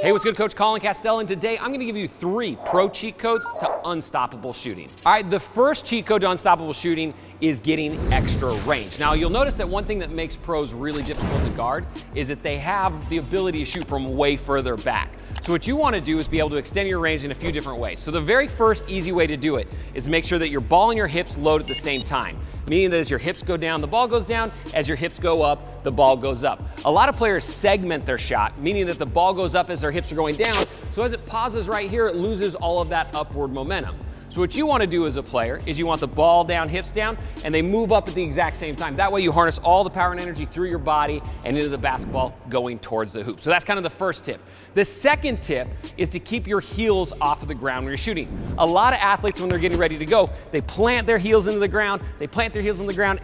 Hey, what's good? Coach Colin Castell, and today I'm gonna give you 3 pro cheat codes to unstoppable shooting. All right, the first cheat code to unstoppable shooting is getting extra range. Now, you'll notice that one thing that makes pros really difficult to guard is that they have the ability to shoot from way further back. So what you wanna do is be able to extend your range in a few different ways. So the very first easy way to do it is to make sure that your ball and your hips load at the same time. Meaning that as your hips go down, the ball goes down. As your hips go up, the ball goes up. A lot of players segment their shot, meaning that the ball goes up as their hips are going down. So as it pauses right here, it loses all of that upward momentum. So what you want to do as a player is you want the ball down, hips down, and they move up at the exact same time. That way you harness all the power and energy through your body and into the basketball going towards the hoop. So that's kind of the first tip. The second tip is to keep your heels off of the ground when you're shooting. A lot of athletes, when they're getting ready to go, they plant their heels into the ground,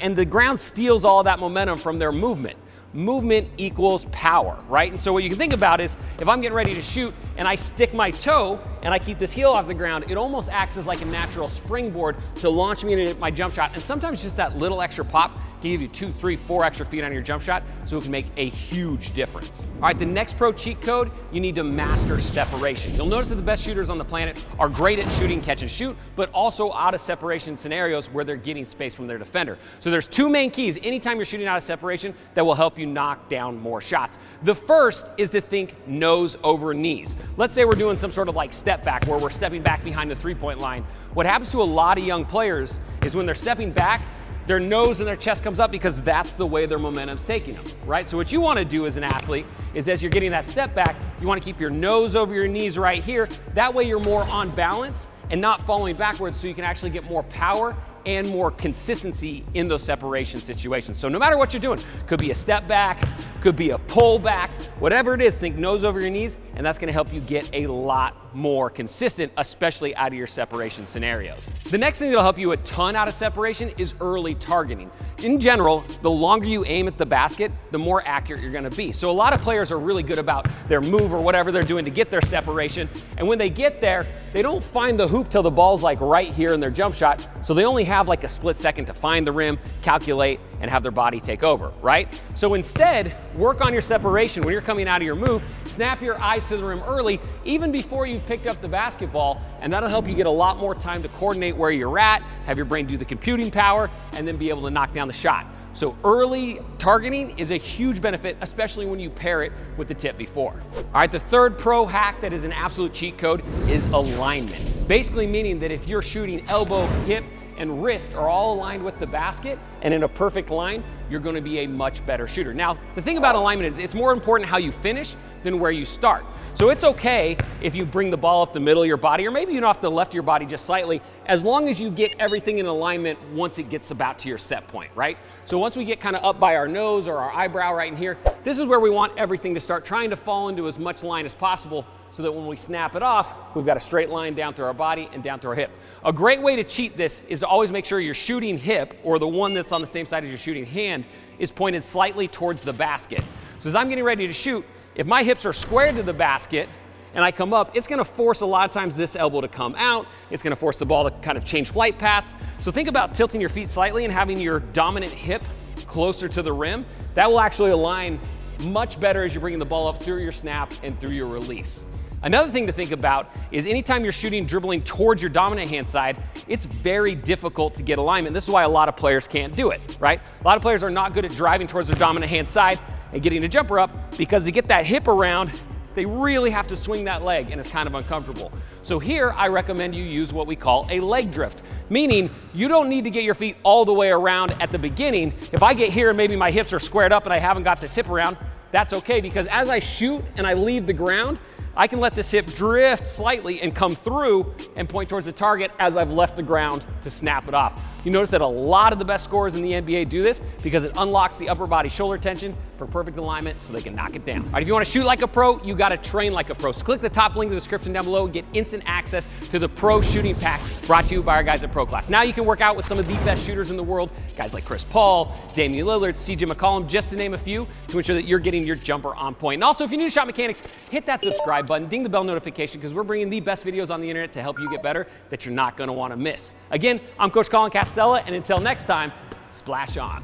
and the ground steals all of that momentum from their movement. Movement equals power, right? And so what you can think about is if I'm getting ready to shoot and I stick my toe and I keep this heel off the ground, it almost acts as like a natural springboard to launch me into my jump shot. And sometimes just that little extra pop can give you 2, 3, 4 extra feet on your jump shot, so it can make a huge difference. All right, the next pro cheat code, you need to master separation. You'll notice that the best shooters on the planet are great at shooting catch and shoot, but also out of separation scenarios where they're getting space from their defender. So there's 2 main keys anytime you're shooting out of separation that will help you knock down more shots. The first is to think nose over knees. Let's say we're doing some sort of like step back where we're stepping back behind the 3-point line. What happens to a lot of young players is when they're stepping back, their nose and their chest comes up because that's the way their momentum's taking them, right? So what you wanna do as an athlete is as you're getting that step back, you wanna keep your nose over your knees right here. That way you're more on balance and not falling backwards, so you can actually get more power and more consistency in those separation situations. So no matter what you're doing, could be a step back, could be a pull back, whatever it is, think nose over your knees, and that's gonna help you get a lot more consistent, especially out of your separation scenarios. The next thing that'll help you a ton out of separation is early targeting. In general, the longer you aim at the basket, the more accurate you're gonna be. So a lot of players are really good about their move or whatever they're doing to get their separation, and when they get there, they don't find the hoop till the ball's like right here in their jump shot, so they only have like a split second to find the rim, calculate, and have their body take over, right? So instead, work on your separation when you're coming out of your move, snap your eyes to the rim early, even before you've picked up the basketball, and that'll help you get a lot more time to coordinate where you're at, have your brain do the computing power, and then be able to knock down the shot. So early targeting is a huge benefit, especially when you pair it with the tip before. All right, the third pro hack that is an absolute cheat code is alignment. Basically meaning that if you're shooting elbow, hip, and wrist are all aligned with the basket and in a perfect line, you're gonna be a much better shooter. Now, the thing about alignment is it's more important how you finish than where you start. So it's okay if you bring the ball up the middle of your body, or maybe even off the left of your body just slightly, as long as you get everything in alignment once it gets about to your set point, right? So once we get kind of up by our nose or our eyebrow right in here, this is where we want everything to start trying to fall into as much line as possible, so that when we snap it off, we've got a straight line down through our body and down through our hip. A great way to cheat this is to always make sure your shooting hip, or the one that's on the same side as your shooting hand, is pointed slightly towards the basket. So as I'm getting ready to shoot, if my hips are squared to the basket and I come up, it's gonna force a lot of times this elbow to come out. It's gonna force the ball to kind of change flight paths. So think about tilting your feet slightly and having your dominant hip closer to the rim. That will actually align much better as you're bringing the ball up through your snap and through your release. Another thing to think about is anytime you're shooting dribbling towards your dominant hand side, it's very difficult to get alignment. This is why a lot of players can't do it, right? A lot of players are not good at driving towards their dominant hand side and getting a jumper up, because to get that hip around, they really have to swing that leg, and it's kind of uncomfortable. So here, I recommend you use what we call a leg drift, meaning you don't need to get your feet all the way around at the beginning. If I get here and maybe my hips are squared up and I haven't got this hip around, that's okay, because as I shoot and I leave the ground, I can let this hip drift slightly and come through and point towards the target as I've left the ground to snap it off. You notice that a lot of the best scorers in the NBA do this because it unlocks the upper body shoulder tension for perfect alignment so they can knock it down. All right, if you want to shoot like a pro, you got to train like a pro. So click the top link in the description down below and get instant access to the Pro Shooting Pack brought to you by our guys at Pro Class. Now you can work out with some of the best shooters in the world, guys like Chris Paul, Damian Lillard, CJ McCollum, just to name a few, to ensure that you're getting your jumper on point. And also, if you're new to ShotMechanics, hit that subscribe button, ding the bell notification, because we're bringing the best videos on the internet to help you get better that you're not going to want to miss. Again, I'm Coach Colin Castella, and until next time, splash on.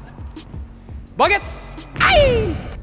Buckets! Aye!